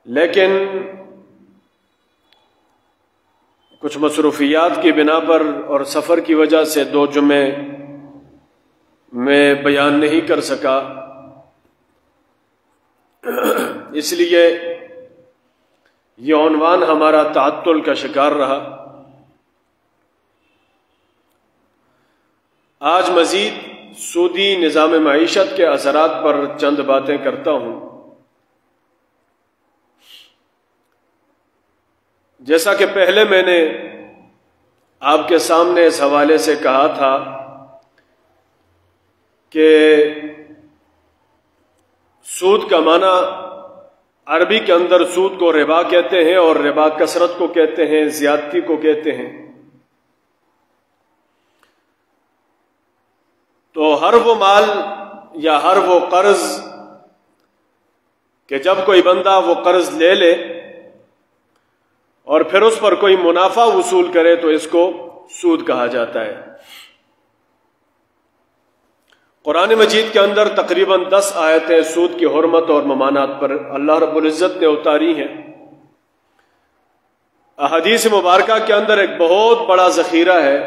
لیکن کچھ مصروفیات کی بنا پر اور سفر کی وجہ سے 2 جمعے میں بیان نہیں کر سکا، اس لیے یہ عنوان ہمارا تعطل کا شکار رہا۔ آج مزید سودی نظام معیشت کے اثرات پر چند باتیں کرتا ہوں۔ جیسا کہ پہلے میں نے آپ کے سامنے اس حوالے سے کہا تھا کہ سود کا معنی عربی کے اندر سود کو ربا کہتے ہیں، اور ربا کثرت کو کہتے ہیں، زیادتی کو کہتے ہیں۔ تو ہر وہ مال یا ہر وہ قرض کہ جب کوئی بندہ وہ قرض لے لے اور پھر اس پر کوئی منافع وصول کرے تو اس کو سود کہا جاتا ہے۔ قرآن مجید کے اندر تقریباً 10 آیتیں سود کی حرمت اور ممانعت پر اللہ رب العزت نے اتاری ہیں۔ احادیث مبارکہ کے اندر ایک بہت بڑا ذخیرہ ہے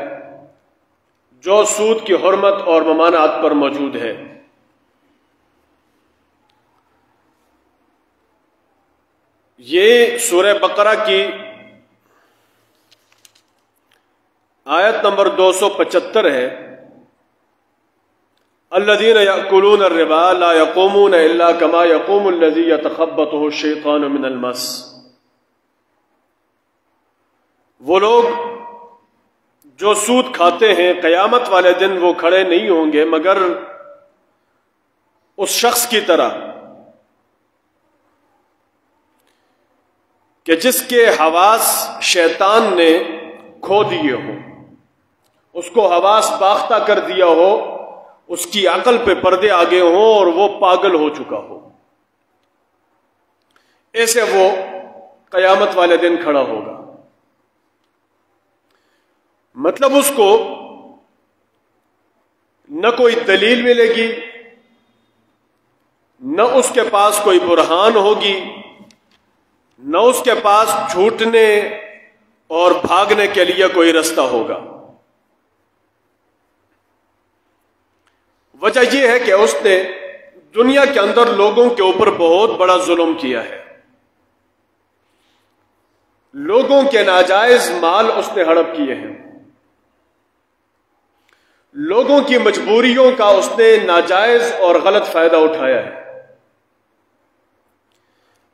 جو سود کی حرمت اور ممانعت پر موجود ہے۔ یہ سورہ بقرہ کی آیت نمبر 275 ہے۔ الذین یأکلون الربا لا یقومون الا کما یقوم الذی یتخبطہ الشیطان من المس۔ وہ لوگ جو سود کھاتے ہیں قیامت والے دن وہ کھڑے نہیں ہوں گے مگر اس شخص کی طرح کہ جس کے حواس شیطان نے کھو دیے ہوں، اس کو حواس باختہ کر دیا ہو، اس کی عقل پہ پردے آگے ہوں اور وہ پاگل ہو چکا ہو، ایسے وہ قیامت والے دن کھڑا ہوگا۔ مطلب اس کو نہ کوئی دلیل ملے گی، نہ اس کے پاس کوئی برہان ہوگی، نہ اس کے پاس چھوٹنے اور بھاگنے کے لیے کوئی رستہ ہوگا۔ وجہ یہ ہے کہ اس نے دنیا کے اندر لوگوں کے اوپر بہت بڑا ظلم کیا ہے، لوگوں کے ناجائز مال اس نے ہڑپ کیے ہیں، لوگوں کی مجبوریوں کا اس نے ناجائز اور غلط فائدہ اٹھایا ہے،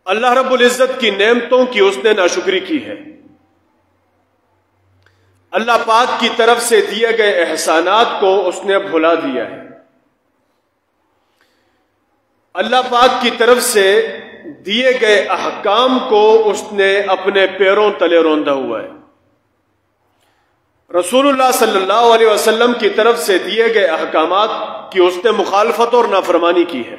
اللہ رب العزت کی نعمتوں کی اس نے ناشکری کی ہے، اللہ پاک کی طرف سے دیے گئے احسانات کو اس نے بھلا دیا ہے، اللہ پاک کی طرف سے دیے گئے احکام کو اس نے اپنے پیروں تلے روندا ہوا ہے، رسول اللہ صلی اللہ علیہ وسلم کی طرف سے دیے گئے احکامات کی اس نے مخالفت اور نافرمانی کی ہے۔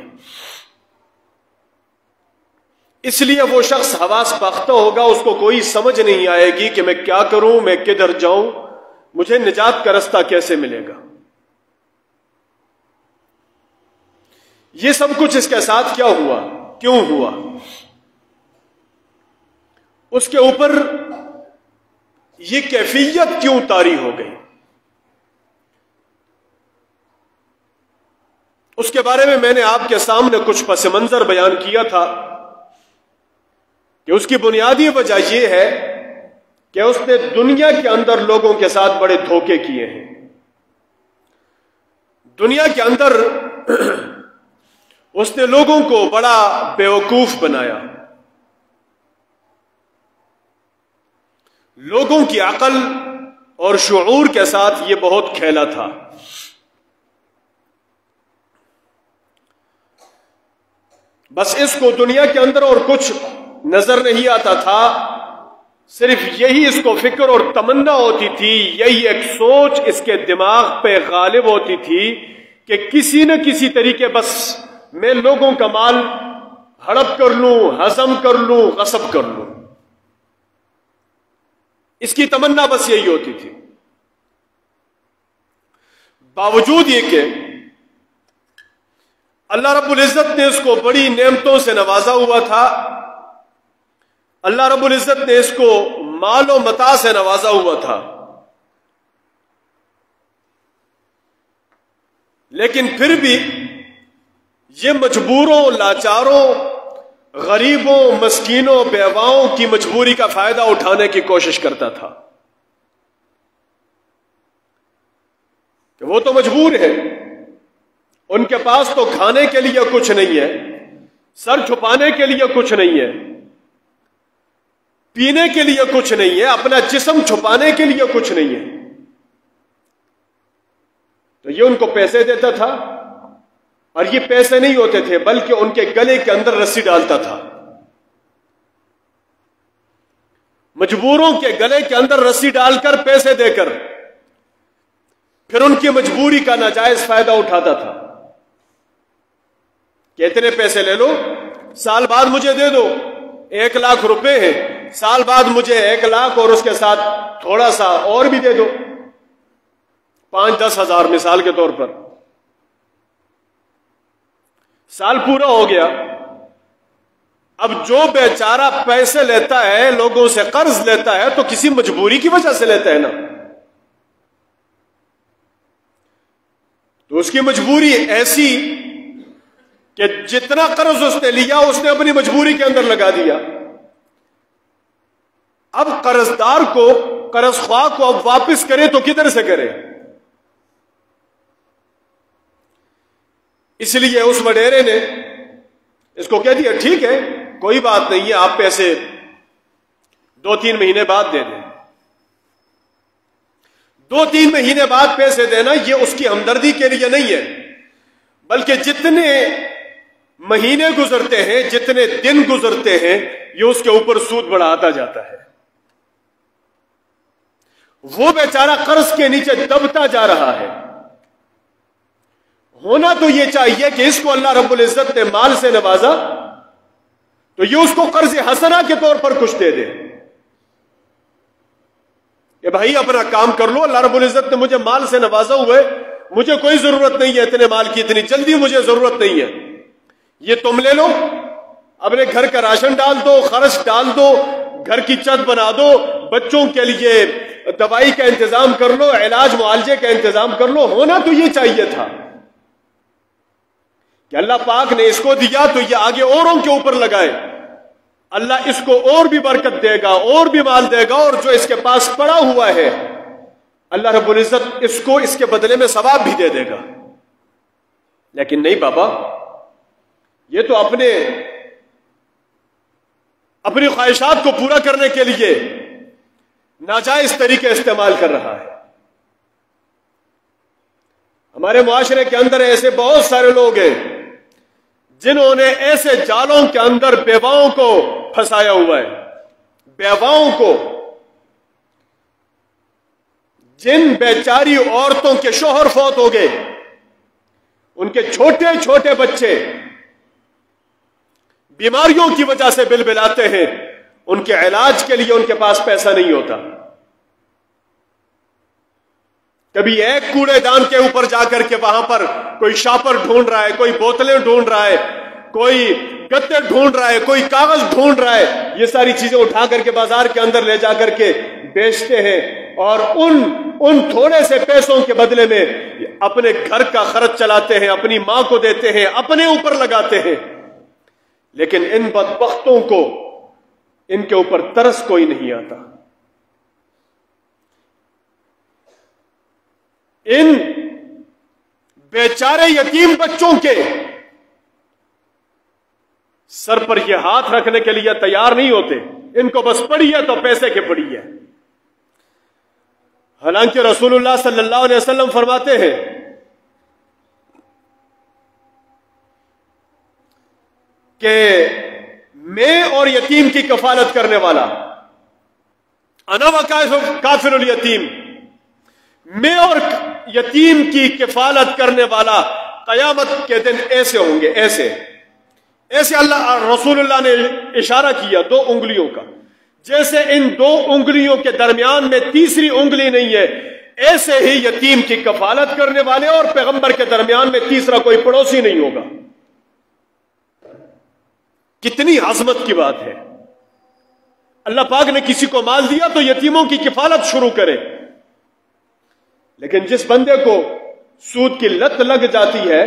اس لیے وہ شخص حواس باختہ ہوگا، اس کو کوئی سمجھ نہیں آئے گی کہ میں کیا کروں، میں کدھر جاؤں، مجھے نجات کا رستہ کیسے ملے گا۔ یہ سب کچھ اس کے ساتھ کیا ہوا، کیوں ہوا، اس کے اوپر یہ کیفیت کیوں طاری ہو گئی، اس کے بارے میں نے آپ کے سامنے کچھ پس منظر بیان کیا تھا کہ اس کی بنیادی وجہ یہ ہے کہ اس نے دنیا کے اندر لوگوں کے ساتھ بڑے دھوکے کیے ہیں، دنیا کے اندر اس نے لوگوں کو بڑا بیوقوف بنایا، لوگوں کی عقل اور شعور کے ساتھ یہ بہت کھیلا تھا۔ بس اس کو دنیا کے اندر اور کچھ نظر نہیں آتا تھا، صرف یہی اس کو فکر اور تمنا ہوتی تھی، یہی ایک سوچ اس کے دماغ پہ غالب ہوتی تھی کہ کسی نہ کسی طریقے بس میں لوگوں کا مال ہڑپ کر لوں، ہضم کر لوں، غصب کر لوں، اس کی تمنا بس یہی ہوتی تھی۔ باوجود یہ کہ اللہ رب العزت نے اس کو بڑی نعمتوں سے نوازا ہوا تھا، اللہ رب العزت نے اس کو مال و متاع سے نوازا ہوا تھا، لیکن پھر بھی یہ مجبوروں، لاچاروں، غریبوں، مسکینوں، بیواؤں کی مجبوری کا فائدہ اٹھانے کی کوشش کرتا تھا کہ وہ تو مجبور ہے، ان کے پاس تو کھانے کے لیے کچھ نہیں ہے، سر چھپانے کے لیے کچھ نہیں ہے، پینے کے لیے کچھ نہیں ہے، اپنا جسم چھپانے کے لیے کچھ نہیں ہے، تو یہ ان کو پیسے دیتا تھا، اور یہ پیسے نہیں ہوتے تھے بلکہ ان کے گلے کے اندر رسی ڈالتا تھا، مجبوروں کے گلے کے اندر رسی ڈال کر پیسے دے کر پھر ان کی مجبوری کا ناجائز فائدہ اٹھاتا تھا کہ اتنے پیسے لے لو، سال بعد مجھے دے دو، 1,00,000 روپے ہیں، سال بعد مجھے 1,00,000 اور اس کے ساتھ تھوڑا سا اور بھی دے دو، 5-10 ہزار مثال کے طور پر۔ سال پورا ہو گیا، اب جو بیچارہ پیسے لیتا ہے، لوگوں سے قرض لیتا ہے، تو کسی مجبوری کی وجہ سے لیتا ہے نا، تو اس کی مجبوری ایسی کہ جتنا قرض اس نے لیا اس نے اپنی مجبوری کے اندر لگا دیا۔ اب قرضدار کو، قرض خواہ کو اب واپس کرے تو کدھر سے کرے؟ اس لیے اس وڈیرے نے اس کو کہہ دیا ٹھیک ہے کوئی بات نہیں ہے، آپ پیسے 2-3 مہینے بعد دے دیں۔ 2-3 مہینے بعد پیسے دینا یہ اس کی ہمدردی کے لیے نہیں ہے، بلکہ جتنے مہینے گزرتے ہیں، جتنے دن گزرتے ہیں، یہ اس کے اوپر سود بڑھاتا جاتا ہے۔ وہ بیچارہ قرض کے نیچے دبتا جا رہا ہے۔ ہونا تو یہ چاہیے کہ اس کو اللہ رب العزت نے مال سے نوازا تو یہ اس کو قرض حسنہ کے طور پر کچھ دے دے کہ بھائی اپنا کام کر لو، اللہ رب العزت نے مجھے مال سے نوازا ہوا ہے، مجھے کوئی ضرورت نہیں ہے اتنے مال کی، اتنی جلدی مجھے ضرورت نہیں ہے، یہ تم لے لو، اپنے گھر کا راشن ڈال دو، خرچ ڈال دو، گھر کی چھت بنا دو، بچوں کے لیے دوائی کا انتظام کر لو، علاج معالجے کا انتظام کر لو۔ ہونا تو یہ چاہیے تھا کہ اللہ پاک نے اس کو دیا تو یہ آگے اوروں کے اوپر لگائے، اللہ اس کو اور بھی برکت دے گا، اور بھی مال دے گا، اور جو اس کے پاس پڑا ہوا ہے اللہ رب العزت اس کو اس کے بدلے میں ثواب بھی دے دے گا۔ لیکن نہیں بابا، یہ تو اپنی خواہشات کو پورا کرنے کے لیے ناجائز طریقے استعمال کر رہا ہے۔ ہمارے معاشرے کے اندر ایسے بہت سارے لوگ ہیں جنہوں نے ایسے جالوں کے اندر بیواؤں کو پھنسایا ہوا ہے، بیواؤں کو، جن بیچاری عورتوں کے شوہر فوت ہو گئے، ان کے چھوٹے چھوٹے بچے بیماریوں کی وجہ سے بلبلاتے ہیں، ان کے علاج کے لیے ان کے پاس پیسہ نہیں ہوتا۔ کبھی ایک کوڑے دان کے اوپر جا کر کے وہاں پر کوئی شاپر ڈھونڈ رہا ہے، کوئی بوتلیں ڈھونڈ رہا ہے، کوئی گتے ڈھونڈ رہا ہے، کوئی کاغذ ڈھونڈ رہا ہے، یہ ساری چیزیں اٹھا کر کے بازار کے اندر لے جا کر کے بیچتے ہیں، اور ان تھوڑے سے پیسوں کے بدلے میں اپنے گھر کا خرچ چلاتے ہیں، اپنی ماں کو دیتے ہیں، اپنے اوپر لگاتے ہیں۔ لیکن ان بدبختوں کو ان کے اوپر ترس کوئی نہیں آتا۔ ان بیچارے یتیم بچوں کے سر پر یہ ہاتھ رکھنے کے لیے تیار نہیں ہوتے، ان کو بس پڑی ہے تو پیسے کے پڑی ہے۔ حالانکہ رسول اللہ صلی اللہ علیہ وسلم فرماتے ہیں کہ میں اور یتیم کی کفالت کرنے والا، انا وکافل الیتیم، میں اور یتیم کی کفالت کرنے والا قیامت کے دن ایسے ہوں گے، ایسے رسول اللہ نے اشارہ کیا 2 انگلیوں کا، جیسے ان 2 انگلیوں کے درمیان میں تیسری انگلی نہیں ہے، ایسے ہی یتیم کی کفالت کرنے والے اور پیغمبر کے درمیان میں تیسرا کوئی پڑوسی نہیں ہوگا۔ کتنی عظمت کی بات ہے! اللہ پاک نے کسی کو مال دیا تو یتیموں کی کفالت شروع کرے، لیکن جس بندے کو سود کی لت لگ جاتی ہے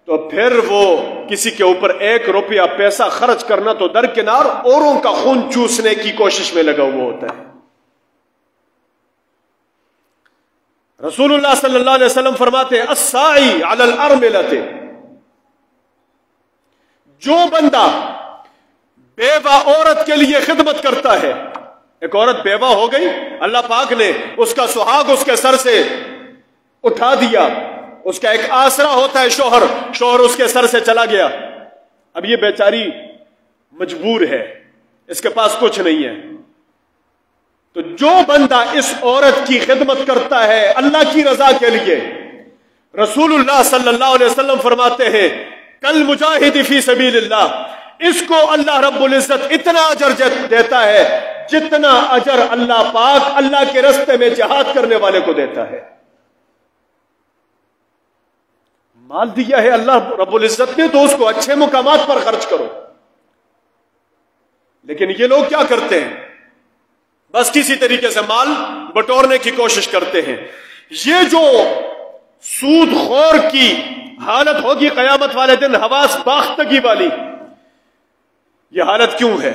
تو پھر وہ کسی کے اوپر 1 روپیہ پیسہ خرچ کرنا تو درکنار، اوروں کا خون چوسنے کی کوشش میں لگا ہوا ہوتا ہے۔ رسول اللہ صلی اللہ علیہ وسلم فرماتے ہیں الساعی علی الارملۃ، جو بندہ بیوہ عورت کے لیے خدمت کرتا ہے، ایک عورت بیوہ ہو گئی، اللہ پاک نے اس کا سہاگ اس کے سر سے اٹھا دیا، اس کا ایک آسرا ہوتا ہے شوہر اس کے سر سے چلا گیا، اب یہ بیچاری مجبور ہے، اس کے پاس کچھ نہیں ہے، تو جو بندہ اس عورت کی خدمت کرتا ہے اللہ کی رضا کے لیے، رسول اللہ صلی اللہ علیہ وسلم فرماتے ہیں کل مجاہد فی سبیل اللہ، اس کو اللہ رب العزت اتنا اجر دیتا ہے جتنا اجر اللہ پاک اللہ کے راستے میں جہاد کرنے والے کو دیتا ہے۔ مال دیا ہے اللہ رب العزت نے تو اس کو اچھے مقامات پر خرچ کرو، لیکن یہ لوگ کیا کرتے ہیں؟ بس کسی طریقے سے مال بٹورنے کی کوشش کرتے ہیں۔ یہ جو سود خور کی حالت ہوگی قیامت والے دن حواس باختگی والی، یہ حالت کیوں ہے؟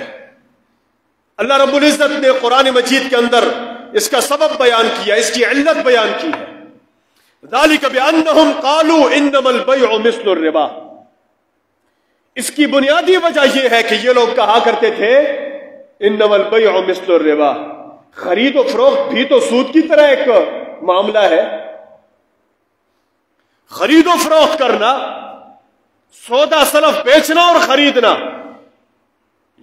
اللہ رب العزت نے قرآن مجید کے اندر اس کا سبب بیان کیا، اس کی علت بیان کی ہے۔ ذالک بأنہم قالوا انما البیع مثل الربا، اس کی بنیادی وجہ یہ ہے کہ یہ لوگ کہا کرتے تھے انما البیع مثل الربا، خرید و فروخت بھی تو سود کی طرح ایک معاملہ ہے، خرید و فروخت کرنا، سودا سلف بیچنا اور خریدنا،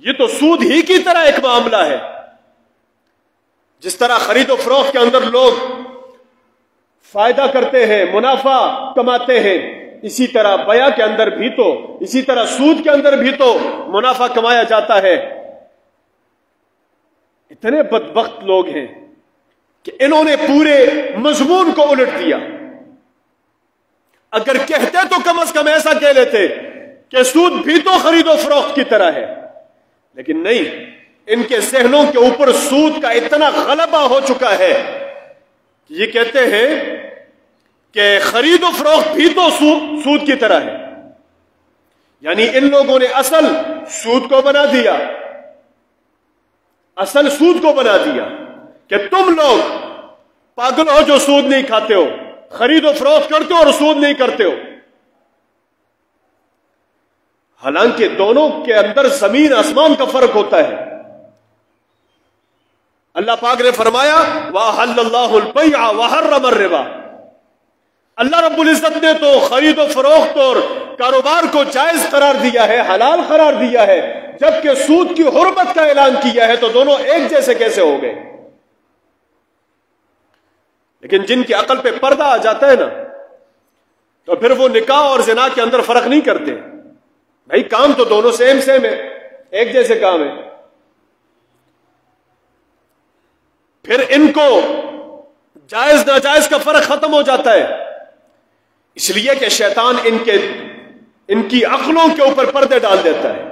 یہ تو سود ہی کی طرح ایک معاملہ ہے۔ جس طرح خرید و فروخت کے اندر لوگ فائدہ کرتے ہیں، منافع کماتے ہیں، اسی طرح بیع کے اندر بھی تو، اسی طرح سود کے اندر بھی تو منافع کمایا جاتا ہے۔ اتنے بدبخت لوگ ہیں کہ انہوں نے پورے مضمون کو الٹ دیا۔ اگر کہتے تو کم از کم ایسا کہہ لیتے کہ سود بھی تو خرید و فروخت کی طرح ہے، لیکن نہیں، ان کے ذہنوں کے اوپر سود کا اتنا غلبہ ہو چکا ہے کہ یہ کہتے ہیں کہ خرید و فروخت بھی تو سود کی طرح ہے۔ یعنی ان لوگوں نے اصل سود کو بنا دیا، اصل سود کو بنا دیا کہ تم لوگ پاگل ہو جو سود نہیں کھاتے ہو، خرید و فروخت کرتے ہو اور سود نہیں کرتے ہو، حالانکہ دونوں کے اندر زمین آسمان کا فرق ہوتا ہے۔ اللہ پاک نے فرمایا وَأَحَلَّ اللَّهُ الْبَيْعَ وَحَرَّمَ الرِّبَا، اللہ رب العزت نے تو خرید و فروخت اور کاروبار کو جائز قرار دیا ہے، حلال قرار دیا ہے، جبکہ سود کی حرمت کا اعلان کیا ہے، تو دونوں ایک جیسے کیسے ہو گئے؟ لیکن جن کی عقل پہ پردہ آ جاتا ہے نا، تو پھر وہ نکاح اور زنا کے اندر فرق نہیں کرتے، بھائی کام تو دونوں سیم ہے، ایک جیسے کام ہے۔ پھر ان کو جائز ناجائز کا فرق ختم ہو جاتا ہے، اس لیے کہ شیطان ان کی عقلوں کے اوپر پردے ڈال دیتا ہے۔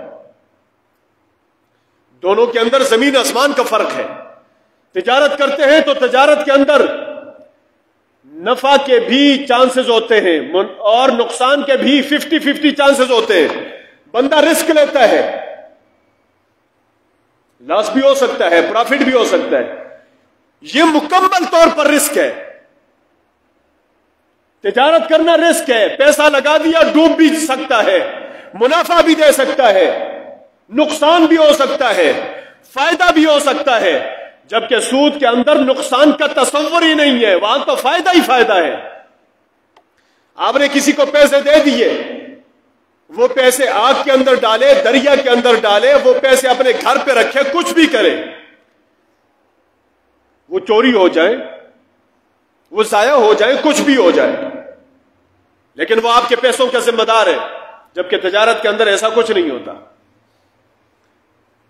دونوں کے اندر زمین آسمان کا فرق ہے۔ تجارت کرتے ہیں تو تجارت کے اندر نفع کے بھی چانسز ہوتے ہیں اور نقصان کے بھی 50-50 چانسز ہوتے ہیں۔ بندہ رسک لیتا ہے، لاس بھی ہو سکتا ہے، پروفٹ بھی ہو سکتا ہے، یہ مکمل طور پر رسک ہے۔ تجارت کرنا رسک ہے، پیسہ لگا دیا ڈوب بھی سکتا ہے، منافع بھی دے سکتا ہے، نقصان بھی ہو سکتا ہے، فائدہ بھی ہو سکتا ہے، جبکہ سود کے اندر نقصان کا تصور ہی نہیں ہے، وہاں تو فائدہ ہی فائدہ ہے۔ آپ نے کسی کو پیسے دے دیے، وہ پیسے آگ کے اندر ڈالے، دریا کے اندر ڈالے، وہ پیسے اپنے گھر پہ رکھے، کچھ بھی کرے، وہ چوری ہو جائے، وہ ضائع ہو جائے، کچھ بھی ہو جائے، لیکن وہ آپ کے پیسوں کا ذمہ دار ہے، جبکہ تجارت کے اندر ایسا کچھ نہیں ہوتا۔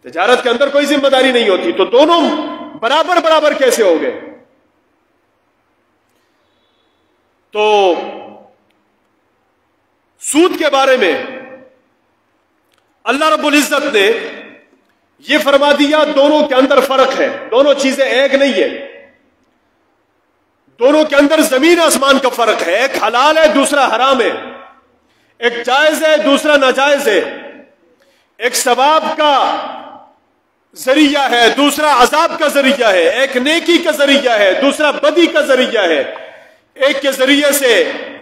تجارت کے اندر کوئی ذمہ داری نہیں ہوتی، تو دونوں برابر برابر کیسے ہو گئے؟ تو سود کے بارے میں اللہ رب العزت نے یہ فرما دیا دونوں کے اندر فرق ہے، دونوں چیزیں ایک نہیں ہے، دونوں کے اندر زمین آسمان کا فرق ہے، ایک حلال ہے دوسرا حرام ہے، ایک جائز ہے دوسرا ناجائز ہے، ایک ثواب کا ذریعہ ہے دوسرا عذاب کا ذریعہ ہے، ایک نیکی کا ذریعہ ہے دوسرا بدی کا ذریعہ ہے، ایک کے ذریعے سے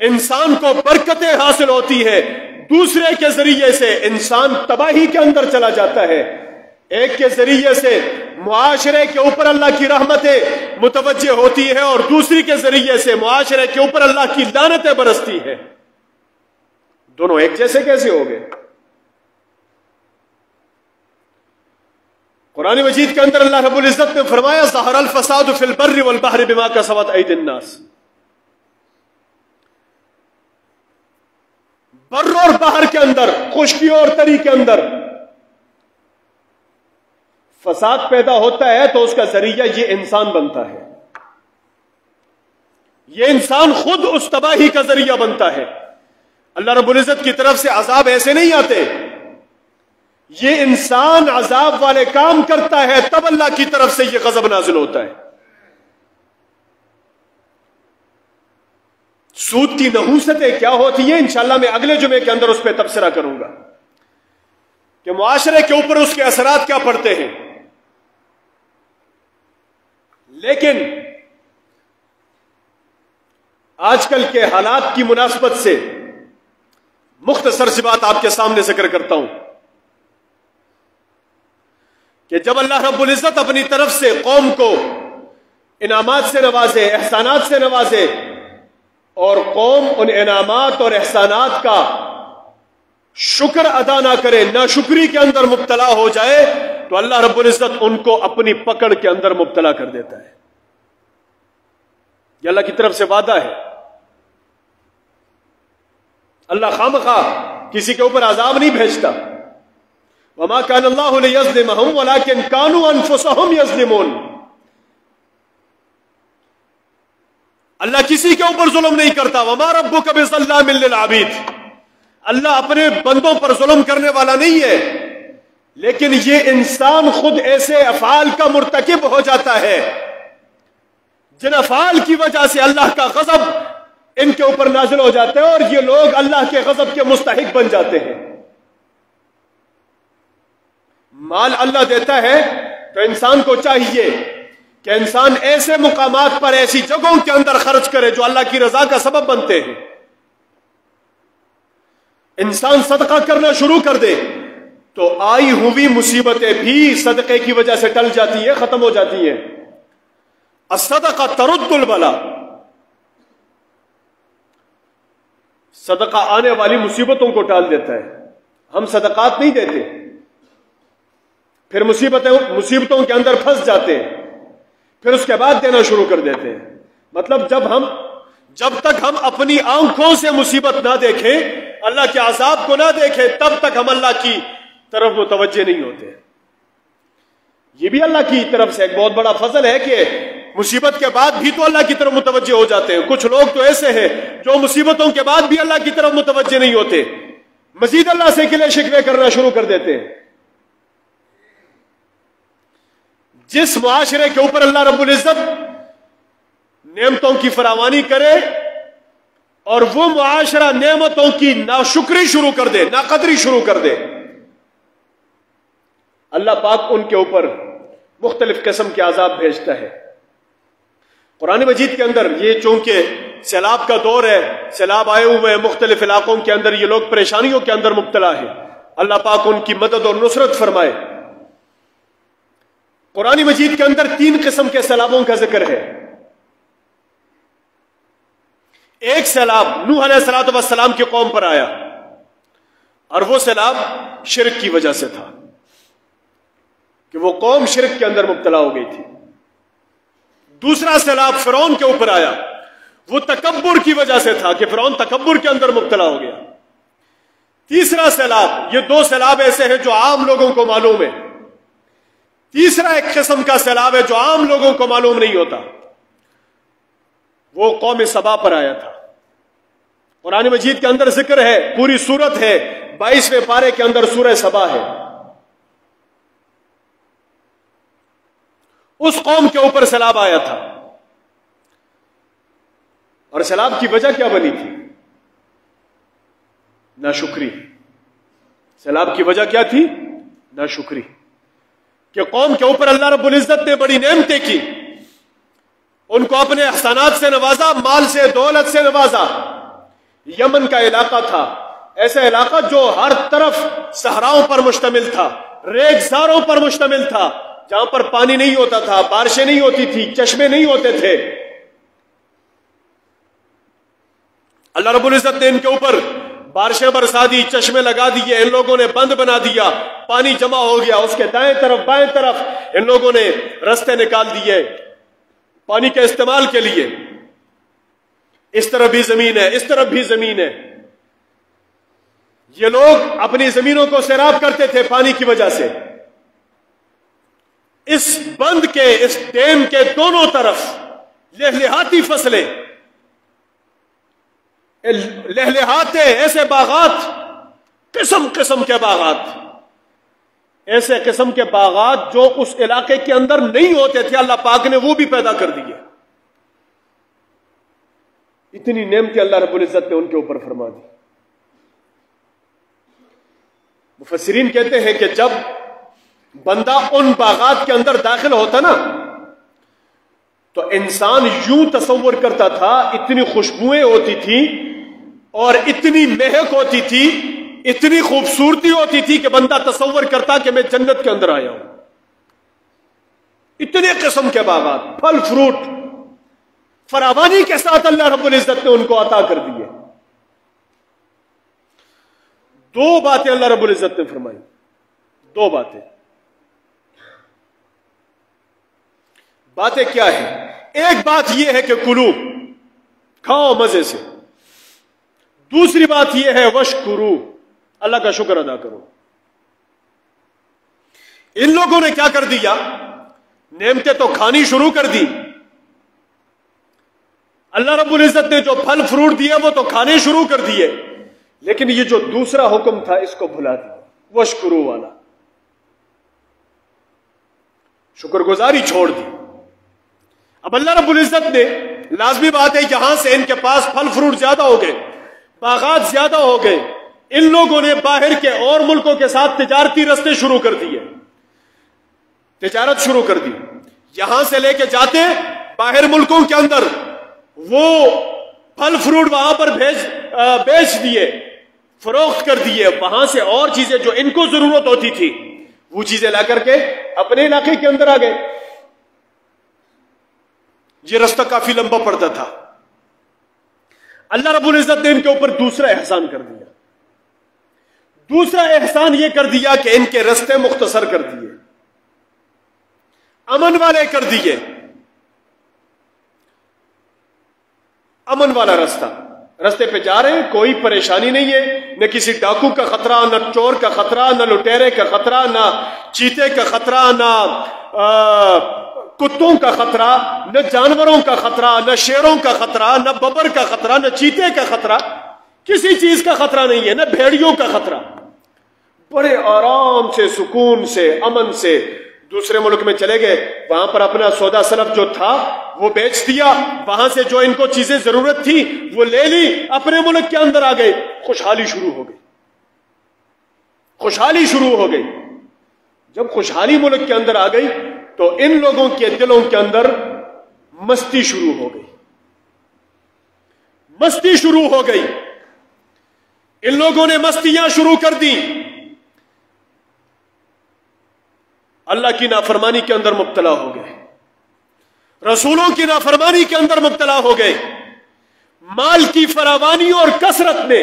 انسان کو برکتیں حاصل ہوتی ہے، دوسرے کے ذریعے سے انسان تباہی کے اندر چلا جاتا ہے، ایک کے ذریعے سے معاشرے کے اوپر اللہ کی رحمتیں متوجہ ہوتی ہے اور دوسری کے ذریعے سے معاشرے کے اوپر اللہ کی لعنتیں برستی ہے۔ دونوں ایک جیسے کیسے ہو گئے؟ قرآن مجید کے اندر اللہ رب العزت نے فرمایا ظہر الفساد فی البر والبحر بما کسبت ایدی الناس، بر اور بحر کے اندر، خشکی اور تری کے اندر فساد پیدا ہوتا ہے تو اس کا ذریعہ یہ انسان بنتا ہے، یہ انسان خود اس تباہی کا ذریعہ بنتا ہے۔ اللہ رب العزت کی طرف سے عذاب ایسے نہیں آتے، یہ انسان عذاب والے کام کرتا ہے تب اللہ کی طرف سے یہ غضب نازل ہوتا ہے۔ سود کی نحوستیں کیا ہوتی ہیں انشاءاللہ میں اگلے جمعے کے اندر اس پہ تبصرہ کروں گا کہ معاشرے کے اوپر اس کے اثرات کیا پڑتے ہیں، لیکن آج کل کے حالات کی مناسبت سے مختصر سی بات آپ کے سامنے ذکر کرتا ہوں کہ جب اللہ رب العزت اپنی طرف سے قوم کو انعامات سے نوازے، احسانات سے نوازے، اور قوم ان انعامات اور احسانات کا شکر ادا نہ کرے، ناشکری کے اندر مبتلا ہو جائے، تو اللہ رب العزت ان کو اپنی پکڑ کے اندر مبتلا کر دیتا ہے۔ یہ اللہ کی طرف سے وعدہ ہے۔ اللہ خامخواہ کسی کے اوپر عذاب نہیں بھیجتا۔ وما كان الله ليظلمهم ولكن كانوا انفسهم يظلمون۔ اللہ کسی کے اوپر ظلم نہیں کرتا۔ وما ربك بظلام للعبید، اللہ اپنے بندوں پر ظلم کرنے والا نہیں ہے، لیکن یہ انسان خود ایسے افعال کا مرتکب ہو جاتا ہے جن افعال کی وجہ سے اللہ کا غضب ان کے اوپر نازل ہو جاتا ہے اور یہ لوگ اللہ کے غضب کے مستحق بن جاتے ہیں۔ مال اللہ دیتا ہے تو انسان کو چاہیے کہ انسان ایسے مقامات پر، ایسی جگہوں کے اندر خرچ کرے جو اللہ کی رضا کا سبب بنتے ہیں۔ انسان صدقہ کرنا شروع کر دے تو آئی ہوئی مصیبتیں بھی صدقے کی وجہ سے ٹل جاتی ہیں، ختم ہو جاتی ہیں۔ الصدقہ ترد البلا، صدقہ آنے والی مصیبتوں کو ٹال دیتا ہے۔ ہم صدقات نہیں دیتے، پھر مصیبتوں کے اندر پھنس جاتے ہیں، پھر اس کے بعد دینا شروع کر دیتے ہیں۔ مطلب جب تک ہم اپنی آنکھوں سے مصیبت نہ دیکھیں، اللہ کے عذاب کو نہ دیکھیں، تب تک ہم اللہ کی طرف متوجہ نہیں ہوتے۔ یہ بھی اللہ کی طرف سے ایک بہت بڑا فضل ہے کہ مصیبت کے بعد بھی تو اللہ کی طرف متوجہ ہو جاتے ہیں۔ کچھ لوگ تو ایسے ہیں جو مصیبتوں کے بعد بھی اللہ کی طرف متوجہ نہیں ہوتے، مزید اللہ سے گلے شکوے کرنا شروع کر دیتے ہیں۔ جس معاشرے کے اوپر اللہ رب العزت نعمتوں کی فراوانی کرے اور وہ معاشرہ نعمتوں کی ناشکری شروع کر دے، ناقدری شروع کر دے، اللہ پاک ان کے اوپر مختلف قسم کے عذاب بھیجتا ہے۔ قرآن مجید کے اندر یہ چونکہ سیلاب کا دور ہے، سیلاب آئے ہوئے ہیں مختلف علاقوں کے اندر، یہ لوگ پریشانیوں کے اندر مبتلا ہیں، اللہ پاک ان کی مدد اور نصرت فرمائے۔ قرآن مجید کے اندر 3 قسم کے سیلابوں کا ذکر ہے۔ ایک سیلاب نوح علیہ السلام کی قوم پر آیا اور وہ سیلاب شرک کی وجہ سے تھا کہ وہ قوم شرک کے اندر مبتلا ہو گئی تھی۔ دوسرا سیلاب فرعون کے اوپر آیا، وہ تکبر کی وجہ سے تھا کہ فرعون تکبر کے اندر مبتلا ہو گیا۔ تیسرا سیلاب، یہ 2 سیلاب ایسے ہیں جو عام لوگوں کو معلوم ہے۔ تیسرا ایک قسم کا سیلاب ہے جو عام لوگوں کو معلوم نہیں ہوتا، وہ قوم سبا پر آیا تھا۔ قرآن مجید کے اندر ذکر ہے، پوری سورت ہے، 22ویں پارے کے اندر سورہ سبا ہے۔ اس قوم کے اوپر سیلاب آیا تھا، اور سیلاب کی وجہ کیا بنی تھی؟ ناشکری۔ سیلاب کی وجہ کیا تھی؟ ناشکری، کہ قوم کے اوپر اللہ رب العزت نے بڑی نعمتیں کی، ان کو اپنے احسانات سے نوازا، مال سے، دولت سے نوازا۔ یمن کا علاقہ تھا، ایسا علاقہ جو ہر طرف صحراؤں پر مشتمل تھا، ریگزاروں پر مشتمل تھا، جہاں پر پانی نہیں ہوتا تھا، بارشیں نہیں ہوتی تھی، چشمے نہیں ہوتے تھے۔ اللہ رب العزت نے ان کے اوپر بارشیں برسا دی، چشمے لگا دیے، ان لوگوں نے بند بنا دیا، پانی جمع ہو گیا، اس کے دائیں طرف بائیں طرف ان لوگوں نے رستے نکال دیے پانی کے استعمال کے لیے۔ اس طرف بھی زمین ہے، اس طرف بھی زمین ہے۔ یہ لوگ اپنی زمینوں کو سیراب کرتے تھے پانی کی وجہ سے۔ اس بند کے، اس ڈیم کے دونوں طرف لہلہاتی فصلیں، لہلہاتے ایسے باغات، قسم قسم کے باغات، ایسے قسم کے باغات جو اس علاقے کے اندر نہیں ہوتے تھے، اللہ پاک نے وہ بھی پیدا کر دیے۔ اتنی نعمتیں اللہ رب العزت نے ان کے اوپر فرما دی۔ مفسرین کہتے ہیں کہ جب بندہ ان باغات کے اندر داخل ہوتا نا تو انسان یوں تصور کرتا تھا، اتنی خوشبوئیں ہوتی تھی اور اتنی مہک ہوتی تھی، اتنی خوبصورتی ہوتی تھی کہ بندہ تصور کرتا کہ میں جنت کے اندر آیا ہوں۔ اتنے قسم کے باغات، پھل فروٹ فراوانی کے ساتھ اللہ رب العزت نے ان کو عطا کر دیے۔ دو باتیں اللہ رب العزت نے فرمائی، دو باتیں۔ باتیں کیا ہیں؟ ایک بات یہ ہے کہ کلو، کھاؤ مزے سے۔ دوسری بات یہ ہے وشکرو، اللہ کا شکر ادا کرو۔ ان لوگوں نے کیا کر دیا؟ نعمتیں تو کھانی شروع کر دی، اللہ رب العزت نے جو پھل فروٹ دیے وہ تو کھانے شروع کر دیے، لیکن یہ جو دوسرا حکم تھا اس کو بھلا دیا، وشکرو والا، شکر گزاری چھوڑ دی۔ اب اللہ رب العزت نے، لازمی بات ہے یہاں سے ان کے پاس پھل فروٹ زیادہ ہو گئے، باغات زیادہ ہو گئے، ان لوگوں نے باہر کے اور ملکوں کے ساتھ تجارتی رستے شروع کر دیے، تجارت شروع کر دی۔ یہاں سے لے کے جاتے باہر ملکوں کے اندر، وہ پھل فروٹ وہاں پر بیچ دیے، فروخت کر دیے، وہاں سے اور چیزیں جو ان کو ضرورت ہوتی تھی وہ چیزیں لا کر کے اپنے علاقے کے اندر آ گئے۔ یہ رستہ کافی لمبا پڑتا تھا۔ اللہ رب العزت نے ان کے اوپر دوسرا احسان کر دیا۔ دوسرا احسان یہ کر دیا کہ ان کے رستے مختصر کر دیے، امن والے کر دیے، امن والا رستہ۔ رستے پہ جا رہے ہیں، کوئی پریشانی نہیں ہے، نہ کسی ڈاکو کا خطرہ، نہ چور کا خطرہ، نہ لٹیرے کا خطرہ، نہ چیتے کا خطرہ، نہ کتوں کا خطرہ، نہ جانوروں کا خطرہ، نہ شیروں کا خطرہ، نہ ببر کا خطرہ، نہ چیتے کا خطرہ، کسی چیز کا خطرہ نہیں ہے، نہ بھیڑیوں کا خطرہ۔ بڑے آرام سے، سکون سے، امن سے دوسرے ملک میں چلے گئے، وہاں پر اپنا سودا سلف جو تھا وہ بیچ دیا، وہاں سے جو ان کو چیزیں ضرورت تھی وہ لے لی، اپنے ملک کے اندر آ گئے، خوشحالی شروع ہو گئی، خوشحالی شروع ہو گئی۔ جب خوشحالی ملک کے اندر آ گئی تو ان لوگوں کے دلوں کے اندر مستی شروع ہو گئی، مستی شروع ہو گئی، ان لوگوں نے مستیاں شروع کر دی، اللہ کی نافرمانی کے اندر مبتلا ہو گئے، رسولوں کی نافرمانی کے اندر مبتلا ہو گئے۔ مال کی فراوانی اور کثرت نے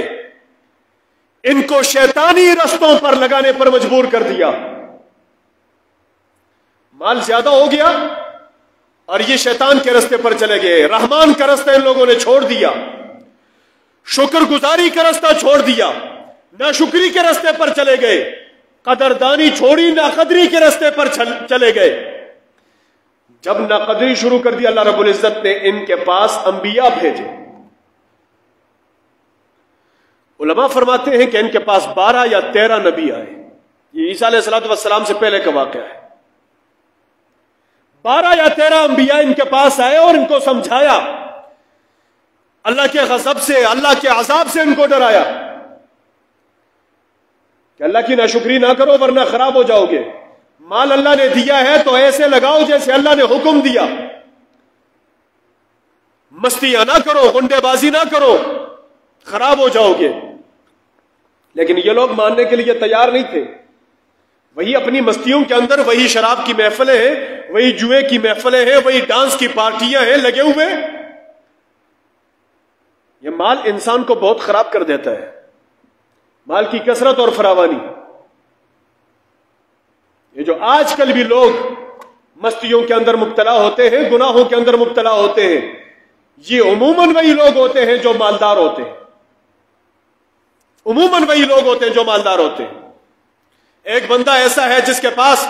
ان کو شیطانی رستوں پر لگانے پر مجبور کر دیا۔ مال زیادہ ہو گیا اور یہ شیطان کے رستے پر چلے گئے، رحمان کا رستہ ان لوگوں نے چھوڑ دیا، شکر گزاری کا رستہ چھوڑ دیا، ناشکری کے رستے پر چلے گئے، قدردانی چھوڑی، ناقدری کے رستے پر چلے گئے۔ جب ناقدری شروع کر دی، اللہ رب العزت نے ان کے پاس انبیاء بھیجے۔ علماء فرماتے ہیں کہ ان کے پاس 12 یا 13 نبی آئے، یہ عیسیٰ علیہ الصلوۃ والسلام سے پہلے کا واقعہ ہے۔ 12 یا 13 انبیاء ان کے پاس آئے اور ان کو سمجھایا، اللہ کے غضب سے، اللہ کے عذاب سے ان کو ڈرایا کہ اللہ کی ناشکری نہ کرو ورنہ خراب ہو جاؤ گے، مال اللہ نے دیا ہے تو ایسے لگاؤ جیسے اللہ نے حکم دیا، مستیاں نہ کرو، غنڈے بازی نہ کرو، خراب ہو جاؤ گے۔ لیکن یہ لوگ ماننے کے لیے تیار نہیں تھے، وہی اپنی مستیوں کے اندر، وہی شراب کی محفلیں ہیں، وہی جوئے کی محفلیں ہیں، وہی ڈانس کی پارٹیاں ہیں لگے ہوئے۔ یہ مال انسان کو بہت خراب کر دیتا ہے، مال کی کثرت اور فراوانی۔ یہ جو آج کل بھی لوگ مستیوں کے اندر مبتلا ہوتے ہیں، گناہوں کے اندر مبتلا ہوتے ہیں، یہ عموماً وہی لوگ ہوتے ہیں جو مالدار ہوتے ہیں، عموماً وہی لوگ ہوتے ہیں جو مالدار ہوتے ہیں۔ ایک بندہ ایسا ہے جس کے پاس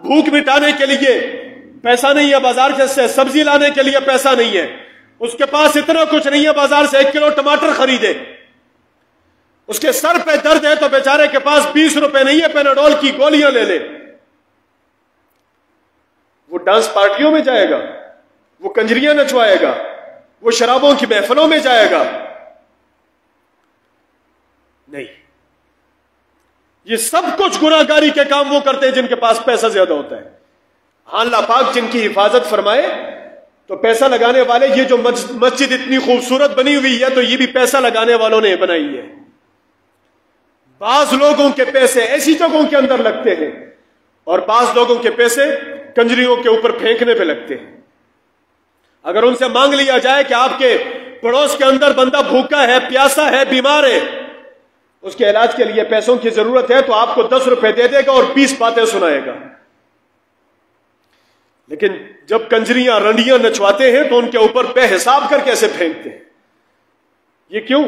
بھوک مٹانے کے لیے پیسہ نہیں ہے، بازار سے سبزی لانے کے لیے پیسہ نہیں ہے، اس کے پاس اتنا کچھ نہیں ہے بازار سے 1 کلو ٹماٹر خریدے، اس کے سر پہ درد ہے تو بیچارے کے پاس 20 روپے نہیں ہے، پیناڈول کی گولیاں لے لے۔ وہ ڈانس پارٹیوں میں جائے گا، وہ کنجریاں نچوائے گا، وہ شرابوں کی محفلوں میں جائے گا؟ نہیں، یہ سب کچھ گناہگاری کے کام وہ کرتے ہیں جن کے پاس پیسہ زیادہ ہوتا ہے۔ ہاں، اللہ پاک جن کی حفاظت فرمائے تو پیسہ لگانے والے، یہ جو مسجد اتنی خوبصورت بنی ہوئی ہے تو یہ بھی پیسہ لگانے والوں نے بنائی ہے۔ بعض لوگوں کے پیسے ایسی جگہوں کے اندر لگتے ہیں اور بعض لوگوں کے پیسے کنجریوں کے اوپر پھینکنے پہ لگتے ہیں۔ اگر ان سے مانگ لیا جائے کہ آپ کے پڑوس کے اندر بندہ بھوکا ہے، پیاسا ہے، بیمار ہے، اس کے علاج کے لیے پیسوں کی ضرورت ہے، تو آپ کو 10 روپے دے دے گا اور 20 باتیں سنائے گا۔ لیکن جب کنجریاں، رنڈیاں نچواتے ہیں تو ان کے اوپر بے حساب کر کیسے پھینکتے ہیں؟ یہ کیوں؟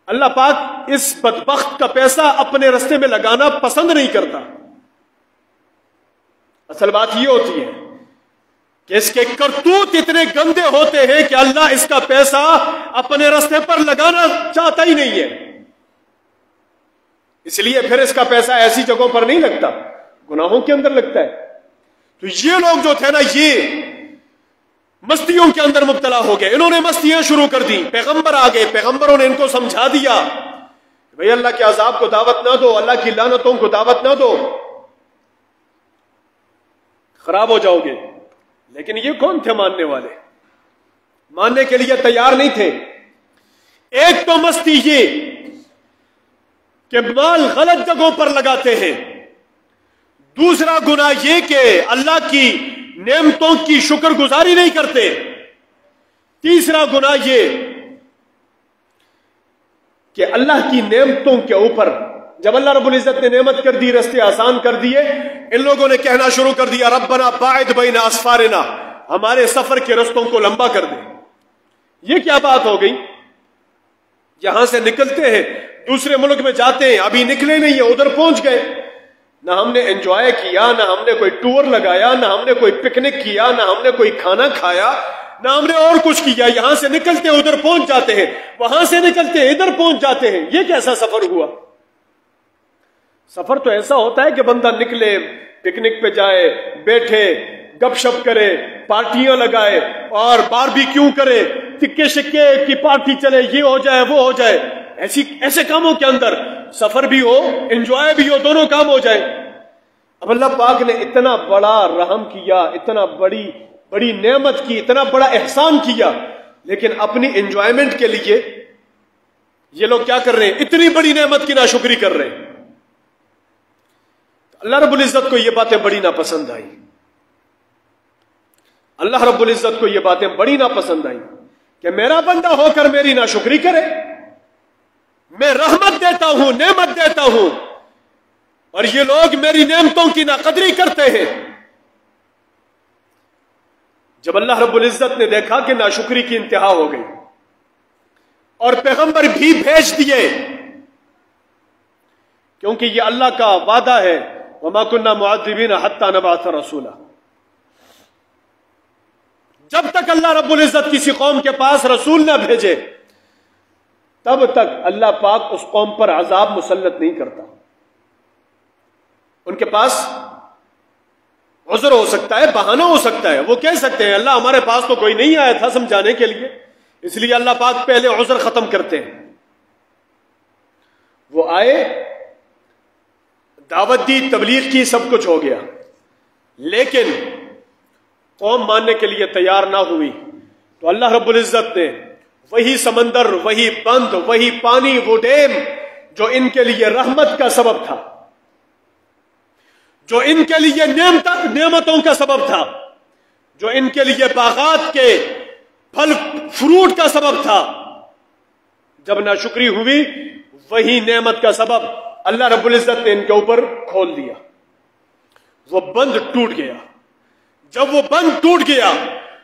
اللہ پاک اس بدبخت کا پیسہ اپنے رستے میں لگانا پسند نہیں کرتا۔ اصل بات یہ ہوتی ہے کہ اس کے کرتوت اتنے گندے ہوتے ہیں کہ اللہ اس کا پیسہ اپنے رستے پر لگانا چاہتا ہی نہیں ہے، اس لیے پھر اس کا پیسہ ایسی جگہوں پر نہیں لگتا، گناہوں کے اندر لگتا ہے۔ تو یہ لوگ جو تھے نا، یہ مستیوں کے اندر مبتلا ہو گئے، انہوں نے مستیاں شروع کر دی۔ پیغمبر آ گئے، پیغمبروں نے ان کو سمجھا دیا بھئی اللہ کے عذاب کو دعوت نہ دو، اللہ کی لعنتوں کو دعوت نہ دو، خراب ہو جاؤ گے۔ لیکن یہ کون تھے ماننے والے؟ ماننے کے لیے تیار نہیں تھے۔ ایک تو مستی یہ کہ مال غلط جگہوں پر لگاتے ہیں، دوسرا گناہ یہ کہ اللہ کی نعمتوں کی شکر گزاری نہیں کرتے، تیسرا گناہ یہ کہ اللہ کی نعمتوں کے اوپر جب اللہ رب العزت نے نعمت کر دی، رستے آسان کر دیے، ان لوگوں نے کہنا شروع کر دیا ربنا باعد بین اسفارنا، ہمارے سفر کے رستوں کو لمبا کر دے۔ یہ کیا بات ہو گئی؟ یہاں سے نکلتے ہیں، دوسرے ملک میں جاتے ہیں، ابھی نکلے نہیں ہیں، ادھر پہنچ گئے، نہ ہم نے انجوائے کیا، نہ ہم نے کوئی ٹور لگایا، نہ ہم نے کوئی پکنک کیا، نہ ہم نے کوئی کھانا کھایا، نہ ہم نے اور کچھ کیا، یہاں سے نکلتے ادھر پہنچ جاتے ہیں، وہاں سے نکلتے ادھر پہنچ جاتے ہیں۔ یہ کیسا سفر ہوا؟ سفر تو ایسا ہوتا ہے کہ بندہ نکلے، پکنک پہ جائے، بیٹھے، گپ شپ کرے، پارٹیاں لگائے اور باربیکیو کرے، تکے شکے کی پارٹی چلے، یہ ہو جائے وہ ہو جائے، ایسے کاموں کے اندر سفر بھی ہو، انجوائے بھی ہو، دونوں کام ہو جائے۔ اب اللہ پاک نے اتنا بڑا رحم کیا، اتنا بڑی نعمت کی، اتنا بڑا احسان کیا، لیکن اپنی انجوائمنٹ کے لیے یہ لوگ کیا کر رہے ہیں؟ اتنی بڑی نعمت کی ناشکری کر رہے ہیں۔ اللہ رب العزت کو یہ باتیں بڑی ناپسند آئی، اللہ رب العزت کو یہ باتیں بڑی ناپسند آئی کہ میرا بندہ ہو کر میری ناشکری کرے۔ میں رحمت دیتا ہوں، نعمت دیتا ہوں، اور یہ لوگ میری نعمتوں کی ناقدری کرتے ہیں۔ جب اللہ رب العزت نے دیکھا کہ ناشکری کی انتہا ہو گئی اور پیغمبر بھی بھیج دیے، کیونکہ یہ اللہ کا وعدہ ہے وما كنا معذبین حتی نبعث رسولا، جب تک اللہ رب العزت کسی قوم کے پاس رسول نہ بھیجے تب تک اللہ پاک اس قوم پر عذاب مسلط نہیں کرتا۔ ان کے پاس عذر ہو سکتا ہے، بہانہ ہو سکتا ہے، وہ کہہ سکتے ہیں اللہ ہمارے پاس تو کوئی نہیں آیا تھا سمجھانے کے لیے، اس لیے اللہ پاک پہلے عذر ختم کرتے ہیں۔ وہ آئے، دعوت دی، تبلیغ کی، سب کچھ ہو گیا، لیکن قوم ماننے کے لیے تیار نہ ہوئی، تو اللہ رب العزت نے وہی سمندر، وہی بند، وہی پانی، وہ ڈیم جو ان کے لیے رحمت کا سبب تھا، جو ان کے لیے نعمتوں کا سبب تھا، جو ان کے لیے باغات کے پھل فروٹ کا سبب تھا، جب ناشکری ہوئی وہی نعمت کا سبب اللہ رب العزت نے ان کے اوپر کھول دیا، وہ بند ٹوٹ گیا۔ جب وہ بند ٹوٹ گیا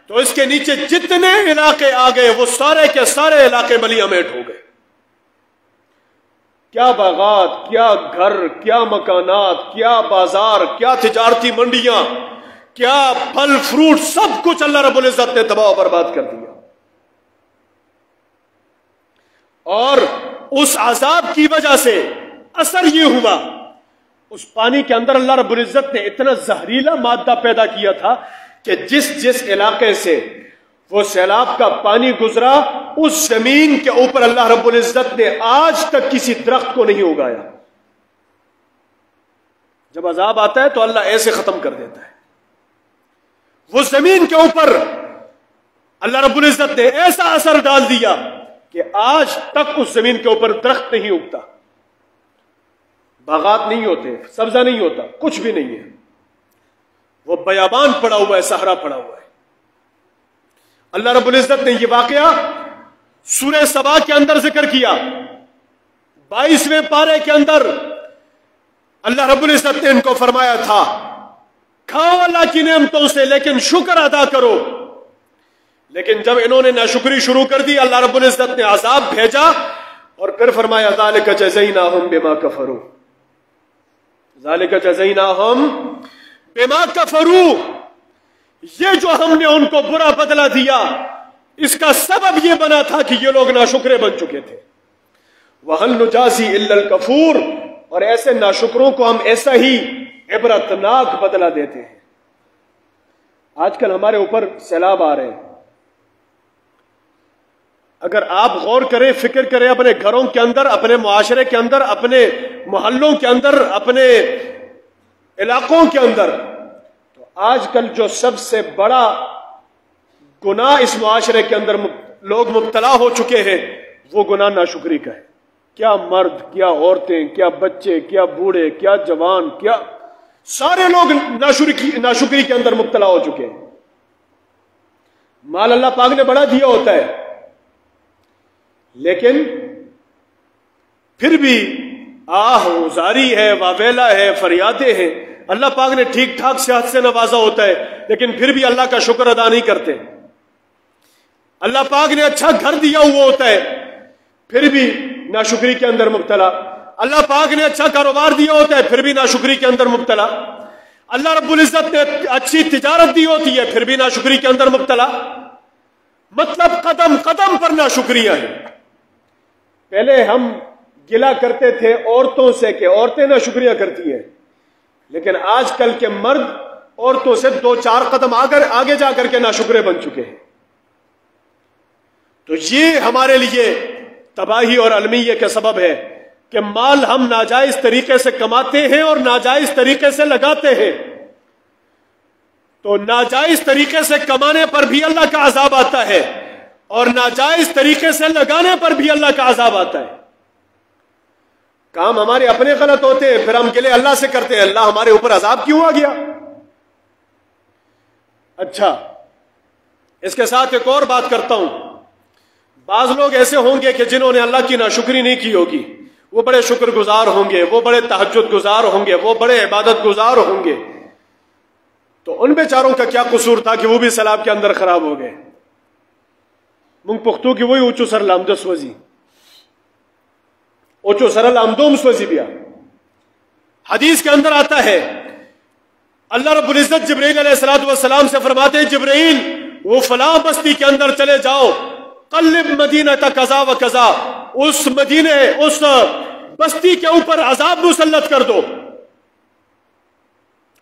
تو اس کے نیچے جتنے علاقے آ گئے وہ سارے کے سارے علاقے ملیح میٹ ہو گئے۔ کیا باغات، کیا گھر، کیا مکانات، کیا بازار، کیا تجارتی منڈیاں، کیا پھل فروٹ، سب کچھ اللہ رب العزت نے تباہ و برباد کر دیا۔ اور اس عذاب کی وجہ سے اثر یہ ہوا، اس پانی کے اندر اللہ رب العزت نے اتنا زہریلا مادہ پیدا کیا تھا کہ جس علاقے سے وہ سیلاب کا پانی گزرا اس زمین کے اوپر اللہ رب العزت نے آج تک کسی درخت کو نہیں اگایا۔ جب عذاب آتا ہے تو اللہ ایسے ختم کر دیتا ہے۔ وہ زمین کے اوپر اللہ رب العزت نے ایسا اثر ڈال دیا کہ آج تک اس زمین کے اوپر درخت نہیں اگتا، باغات نہیں ہوتے، سبزہ نہیں ہوتا، کچھ بھی نہیں ہے، وہ بیابان پڑا ہوا ہے، صحرا پڑا ہوا ہے۔ اللہ رب العزت نے یہ واقعہ سورہ سبا کے اندر ذکر کیا، 22ویں پارے کے اندر اللہ رب العزت نے ان کو فرمایا تھا کھاؤ اللہ کی نعمتوں سے لیکن شکر ادا کرو، لیکن جب انہوں نے ناشکری شروع کر دی اللہ رب العزت نے عذاب بھیجا اور پھر فرمایا ذالک جزیناہم بما کفروا، ذالک جزیناہم بما کفروا، یہ جو ہم نے ان کو برا بدلہ دیا اس کا سبب یہ بنا تھا کہ یہ لوگ ناشکرے بن چکے تھے۔ وَهَلْ نُجَازِي إِلَّا الْكَفُورَ، اور ایسے ناشکروں کو ہم ایسا ہی عبرتناک بدلہ دیتے ہیں۔ آج کل ہمارے اوپر سیلاب آ رہے ہیں، اگر آپ غور کریں، فکر کریں اپنے گھروں کے اندر، اپنے معاشرے کے اندر، اپنے محلوں کے اندر، اپنے علاقوں کے اندر، تو آج کل جو سب سے بڑا گناہ اس معاشرے کے اندر لوگ مبتلا ہو چکے ہیں وہ گناہ ناشکری کا ہے۔ کیا مرد، کیا عورتیں، کیا بچے، کیا بوڑھے، کیا جوان، کیا سارے لوگ ناشکری کے اندر مبتلا ہو چکے ہیں۔ مال اللہ پاک نے بڑا دیا ہوتا ہے، لیکن پھر بھی آہ ازاری ہے، واویلا ہے، فریادیں ہیں۔ اللہ پاک نے ٹھیک ٹھاک صحت سے نوازا ہوتا ہے لیکن پھر بھی اللہ کا شکر ادا نہیں کرتے۔ اللہ پاک نے اچھا گھر دیا ہوا ہوتا ہے پھر بھی ناشکری کے اندر مبتلا۔ اللہ پاک نے اچھا کاروبار دیا ہوتا ہے پھر بھی ناشکری کے اندر مبتلا۔ اللہ رب العزت نے اچھی تجارت دی ہوتی ہے پھر بھی ناشکری کے اندر مبتلا۔ مطلب قدم قدم پر ناشکریاں ہیں۔ پہلے ہم گلا کرتے تھے عورتوں سے کہ عورتیں ناشکریاں کرتی ہیں، لیکن آج کل کے مرد عورتوں سے 2-4 قدم آگے جا کر کے ناشکرے بن چکے ہیں۔ تو یہ ہمارے لیے تباہی اور المیہ کا سبب ہے کہ مال ہم ناجائز طریقے سے کماتے ہیں اور ناجائز طریقے سے لگاتے ہیں، تو ناجائز طریقے سے کمانے پر بھی اللہ کا عذاب آتا ہے اور ناجائز طریقے سے لگانے پر بھی اللہ کا عذاب آتا ہے۔ کام ہمارے اپنے غلط ہوتے ہیں پھر ہم گلے اللہ سے کرتے ہیں اللہ ہمارے اوپر عذاب کیوں آ گیا۔ اچھا، اس کے ساتھ ایک اور بات کرتا ہوں۔ بعض لوگ ایسے ہوں گے کہ جنہوں نے اللہ کی ناشکری نہیں کی ہوگی، وہ بڑے شکر گزار ہوں گے، وہ بڑے تہجد گزار ہوں گے، وہ بڑے عبادت گزار ہوں گے، تو ان بیچاروں کا کیا قصور تھا کہ وہ بھی سیلاب کے اندر خراب ہو گئے۔ منگ پختو کی وہی اوچو سر لامدس وزی اوچو سرل امدوم سوزی بیا۔ حدیث کے اندر آتا ہے اللہ رب العزت جبرائیل علیہ السلام سے فرماتے ہیں جبرائیل وہ فلاں بستی کے اندر چلے جاؤ، قلب مدینہ کذا و کذا، اس مدینے اس بستی کے اوپر عذاب مسلط کر دو۔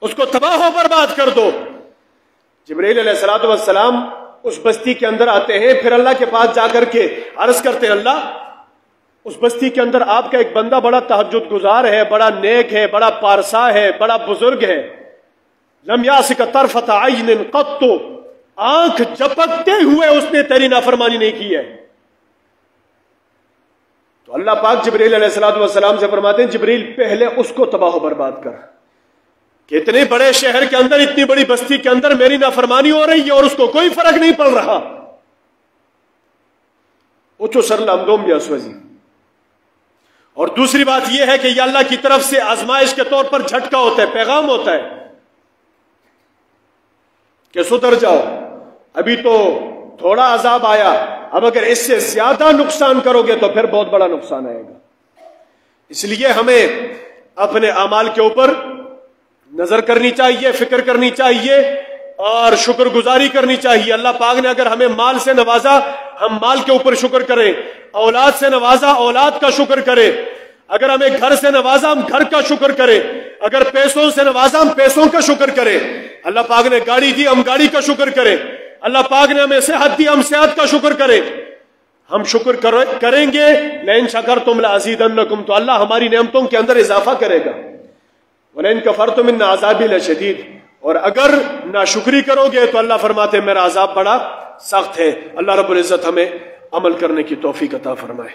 اس کو تباہ و برباد کر دو۔ جبرائیل علیہ الصلوۃ والسلام اس بستی کے اندر آتے ہیں، پھر اللہ کے پاس جا کر کے عرض کرتے ہیں اللہ اس بستی کے اندر آپ کا ایک بندہ بڑا تہجد گزار ہے، بڑا نیک ہے، بڑا پارسا ہے، بڑا بزرگ ہے، لم یاسک طرفۃ عین قط، آنکھ جھپکتے ہوئے اس نے تیری نافرمانی نہیں کی ہے۔ تو اللہ پاک جبرائیل علیہ الصلوۃ والسلام سے فرماتے ہیں جبرائیل پہلے اس کو تباہ و برباد کر، کہ اتنے بڑے شہر کے اندر، اتنی بڑی بستی کے اندر میری نافرمانی ہو رہی ہے اور اس کو کوئی فرق نہیں پڑ رہا۔ اوچو سر لامدوم بیاسوزی۔ اور دوسری بات یہ ہے کہ یہ اللہ کی طرف سے آزمائش کے طور پر جھٹکا ہوتا ہے، پیغام ہوتا ہے کہ سدھر جاؤ، ابھی تو تھوڑا عذاب آیا، اب اگر اس سے زیادہ نقصان کرو گے تو پھر بہت بڑا نقصان آئے گا۔ اس لیے ہمیں اپنے اعمال کے اوپر نظر کرنی چاہیے، فکر کرنی چاہیے اور شکر گزاری کرنی چاہیے۔ اللہ پاک نے اگر ہمیں مال سے نوازا، ہم مال کے اوپر شکر کریں، اولاد سے نوازا، اولاد کا شکر کریں، اگر ہمیں گھر سے نوازا ہم گھر کا شکر کریں، اگر پیسوں سے نوازا ہم پیسوں کا شکر کریں، اللہ پاک نے گاڑی دی ہم گاڑی کا شکر کریں، اللہ پاک نے ہمیں صحت دی ہم صحت کا شکر کریں۔ ہم شکر کریں گے، لئن شکرتم لازیدنکم، تو اللہ ہماری نعمتوں کے اندر اضافہ کرے گا، ولئن کفرتم ان عذابی لشدید، اور اگر ناشکری کرو گے تو اللہ فرماتے ہیں میرا عذاب بڑا سخت ہے۔ اللہ رب العزت ہمیں عمل کرنے کی توفیق عطا فرمائے۔